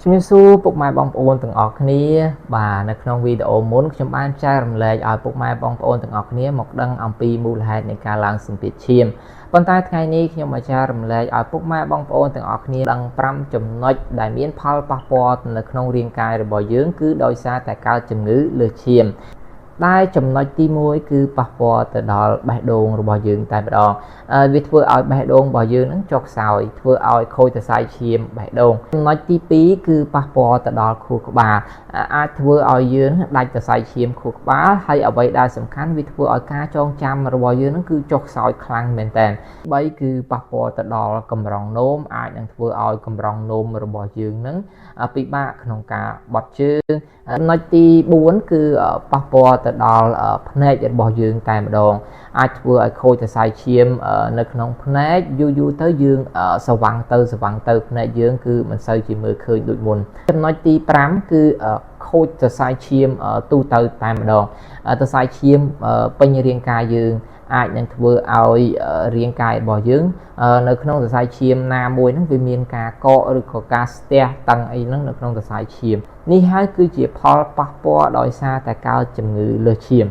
ជំរាបសួរពុកម៉ែបងប្អូនទាំងអស់គ្នាបាទនៅក្នុងវីដេអូមុនខ្ញុំបានចែករំលែកឲ្យពុកម៉ែបងប្អូនទាំងអស់គ្នាមកដឹងអំពីមូលហេតុនៃការឡើងសម្ពាធឈាមប៉ុន្តែថ្ងៃនេះខ្ញុំមកចែករំលែកឲ្យពុកម៉ែបងប្អូនទាំងអស់គ្នាដឹង5ចំណុចដែលមានផលប៉ះពាល់នៅក្នុងរាងកាយរបស់យើងគឺដោយសារតែកើតជំងឺលើសឈាមដែលចំណុចទី1គឺប៉ះពាល់ទៅដល់បេះដូងរបស់យើងតែម្ដងវាធ្វើឲ្យបេះដូងរបស់យើងនឹងចុះខ្សោយធ្វើឲ្យខូចសរសៃឈាមបេះដូងចំណុចទី2គឺប៉ះពាល់ទៅដល់ខួរក្បាលអាចធ្វើឲ្យយើងដាច់សរសៃឈាមខួរក្បាលហើយអ្វីដែលសំខាន់វាធ្វើឲ្យការចងចាំរបស់យើងនឹងគឺចុះខ្សោយខ្លាំងមែនតើ3គឺប៉ះពាល់ទៅដល់កម្រងនោមអាចនឹងធ្វើឲ្យកម្រងនោមរបស់យើងនឹងពិបាកក្នុងការបត់ជើងចំណុចទី4គឺប៉ះពាល់ទៅដល់ភ្នែករបស់យើងតែម្ដងអាចធ្វើឲ្យខូចសរសៃឈាមនៅក្នុងភ្នែកយូរទៅយើងស្វាំងទៅភ្នែកយើងគឺមិនសូវជាមើលឃើញដូចមុនចំណុចទី5គឺខូចសរសៃឈាមទូទៅតែម្ដងសរសៃឈាមពេញរាងកាយយើងអាចនឹងធ្វើឲ្យរាងកាយរបស់យើងនៅក្នុងសរសៃឈាមណាមួយហ្នឹងវាមានការកកឬក៏ការស្ទះតឹងអីហ្នឹងនៅក្នុងសរសៃឈាមនេះហើយគឺជាផលប៉ះពាល់ដោយសារតែកើតជំងឺលើសឈាម